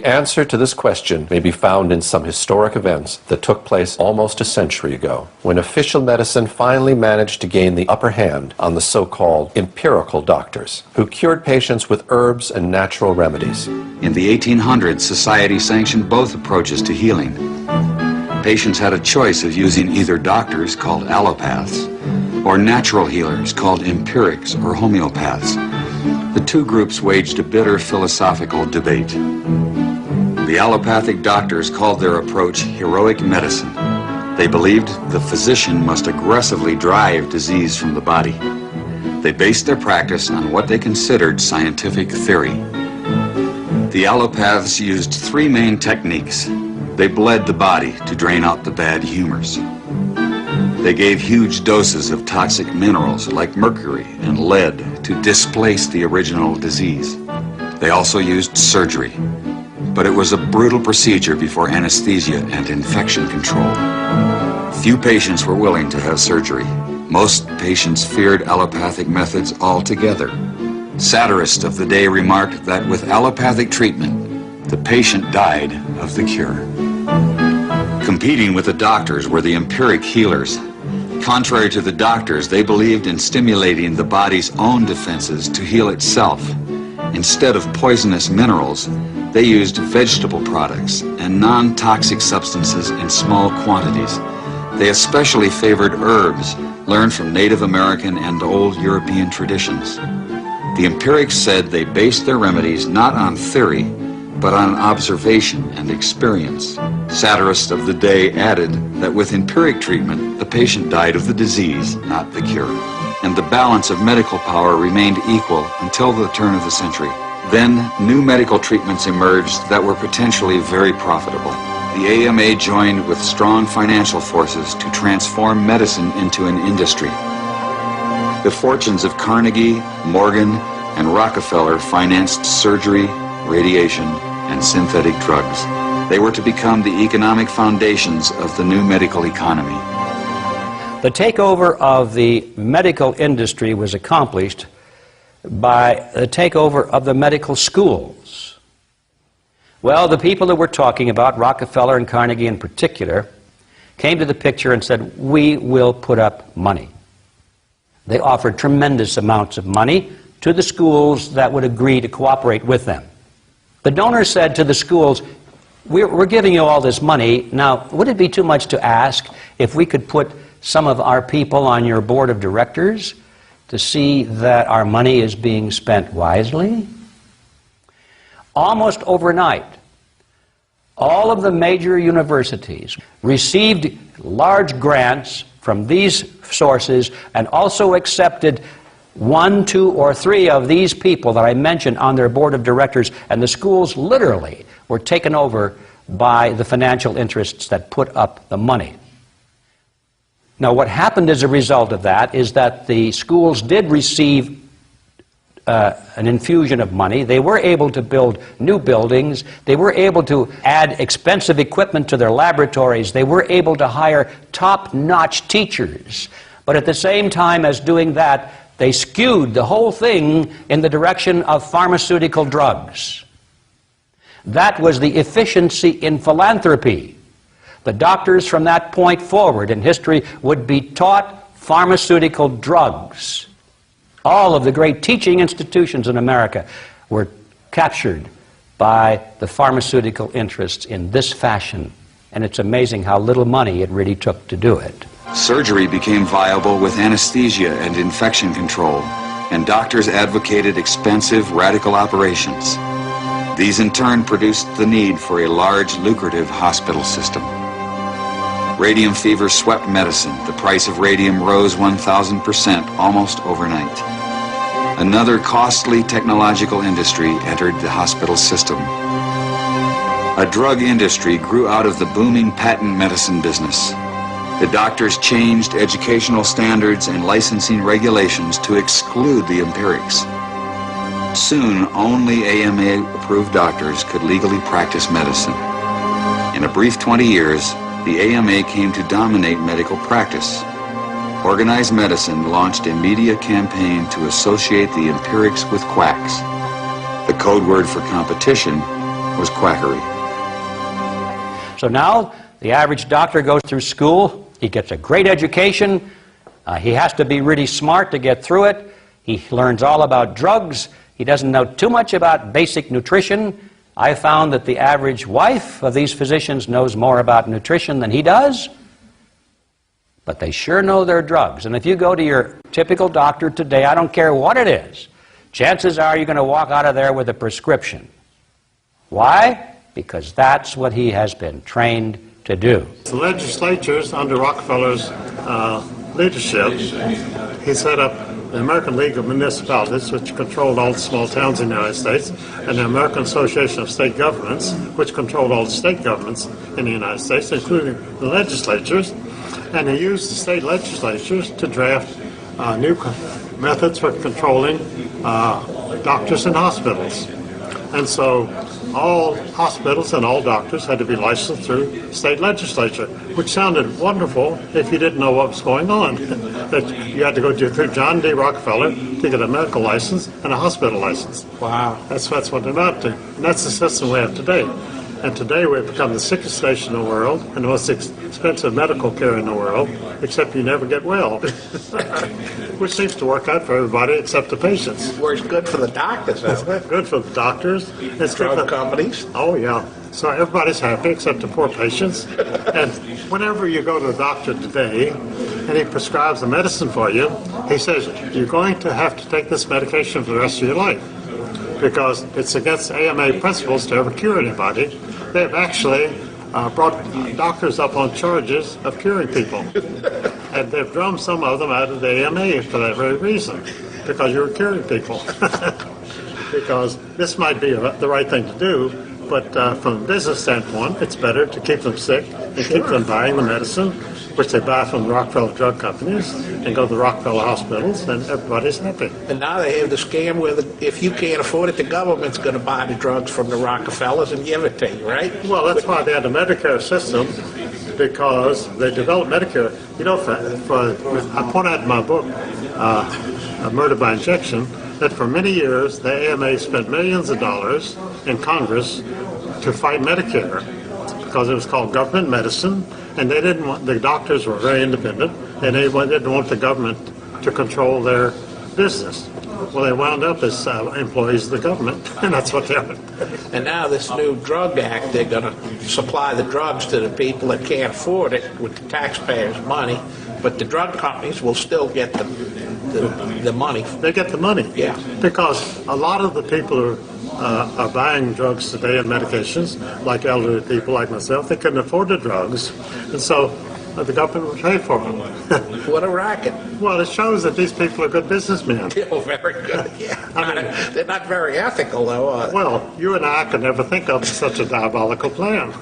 The answer to this question may be found in some historic events that took place almost a century ago, when official medicine finally managed to gain the upper hand on the so-called empirical doctors, who cured patients with herbs and natural remedies. In the 1800s, society sanctioned both approaches to healing. Patients had a choice of using either doctors, called allopaths, or natural healers, called empirics or homeopaths. The two groups waged a bitter philosophical debate. The allopathic doctors called their approach heroic medicine. They believed the physician must aggressively drive disease from the body. They based their practice on what they considered scientific theory. The allopaths used three main techniques. They bled the body to drain out the bad humors. They gave huge doses of toxic minerals like mercury and lead to displace the original disease. They also used surgery, but it was a brutal procedure before anesthesia and infection control. Few patients were willing to have surgery. Most patients feared allopathic methods altogether. Satirists of the day remarked that with allopathic treatment, the patient died of the cure. Competing with the doctors were the empiric healers. Contrary to the doctors, they believed in stimulating the body's own defenses to heal itself. Instead of poisonous minerals, they used vegetable products and non-toxic substances in small quantities. They especially favored herbs learned from Native American and old European traditions. The empirics said they based their remedies not on theory, but on observation and experience. Satirists of the day added that with empiric treatment, the patient died of the disease, not the cure. And the balance of medical power remained equal until the turn of the century. Then, new medical treatments emerged that were potentially very profitable. The AMA joined with strong financial forces to transform medicine into an industry. The fortunes of Carnegie, Morgan, and Rockefeller financed surgery, radiation, and synthetic drugs. They were to become the economic foundations of the new medical economy. The takeover of the medical industry was accomplished by the takeover of the medical schools. Well, the people that we're talking about, Rockefeller and Carnegie in particular, came to the picture and said, we will put up money. They offered tremendous amounts of money to the schools that would agree to cooperate with them. The donors said to the schools, we're giving you all this money. Now, would it be too much to ask if we could put some of our people on your board of directors to see that our money is being spent wisely? Almost overnight, all of the major universities received large grants from these sources and also accepted 1, 2, or 3 of these people that I mentioned on their board of directors, and the schools literally were taken over by the financial interests that put up the money. Now, what happened as a result of that is that the schools did receive an infusion of money. They were able to build new buildings. They were able to add expensive equipment to their laboratories. They were able to hire top-notch teachers. But at the same time as doing that, they skewed the whole thing in the direction of pharmaceutical drugs. That was the efficiency in philanthropy. The doctors from that point forward in history would be taught pharmaceutical drugs. All of the great teaching institutions in America were captured by the pharmaceutical interests in this fashion. And it's amazing how little money it really took to do it. Surgery became viable with anesthesia and infection control, and doctors advocated expensive, radical operations. These in turn produced the need for a large, lucrative hospital system. Radium fever swept medicine. The price of radium rose 1,000% almost overnight. Another costly technological industry entered the hospital system. A drug industry grew out of the booming patent medicine business. The doctors changed educational standards and licensing regulations to exclude the empirics. Soon, only AMA-approved doctors could legally practice medicine. In a brief 20 years, the AMA came to dominate medical practice. Organized Medicine launched a media campaign to associate the empirics with quacks. The code word for competition was quackery. So now the average doctor goes through school, he gets a great education, he has to be really smart to get through it, he learns all about drugs, he doesn't know too much about basic nutrition. I found that the average wife of these physicians knows more about nutrition than he does, but they sure know their drugs. And if you go to your typical doctor today, I don't care what it is, chances are you're going to walk out of there with a prescription. Why? Because that's what he has been trained to do. The legislatures under Rockefeller's leadership, he set up the American League of Municipalities, which controlled all the small towns in the United States, and the American Association of State Governments, which controlled all the state governments in the United States, including the legislatures. And he used the state legislatures to draft new methods for controlling doctors and hospitals. And so all hospitals and all doctors had to be licensed through state legislature, which sounded wonderful if you didn't know what was going on. That you had to go through John D. Rockefeller to get a medical license and a hospital license. Wow. That's what it amounted to. And that's the system we have today. And today we've become the sickest nation in the world and the most expensive medical care in the world, except you never get well. Which seems to work out for everybody except the patients. Works good for the doctors, doesn't it? Good for the doctors. It's good Drug for companies. Oh, yeah. So everybody's happy except the poor patients. And whenever you go to a doctor today and he prescribes a medicine for you, he says, you're going to have to take this medication for the rest of your life, because it's against AMA principles to ever cure anybody. They've actually brought doctors up on charges of curing people. And they've drummed some of them out of the AMA for that very reason, because you're curing people. Because this might be the right thing to do, but from a business standpoint, it's better to keep them sick and keep them buying the medicine, which they buy from the Rockefeller drug companies, and go to the Rockefeller hospitals, and everybody's happy. And now they have the scam where if you can't afford it, the government's going to buy the drugs from the Rockefellers and give it to you, right? Well, that's why they had the Medicare system, because they developed Medicare. You know, I point out in my book, Murder by Injection, that for many years the AMA spent millions of dollars in Congress to fight Medicare, because it was called government medicine, and they didn't want, the doctors were very independent, and they didn't want the government to control their business. Well, they wound up as employees of the government, and that's what they are. And now this new drug act, they're going to supply the drugs to the people that can't afford it with the taxpayers' money, but the drug companies will still get the money. They get the money. Yeah. Because a lot of the people who are buying drugs today and medications, like elderly people like myself, they couldn't afford the drugs, and so the government would pay for them. What a racket. Well, it shows that these people are good businessmen. Oh, very good. Yeah. They're not very ethical, though. Well, you and I could never think of such a diabolical plan.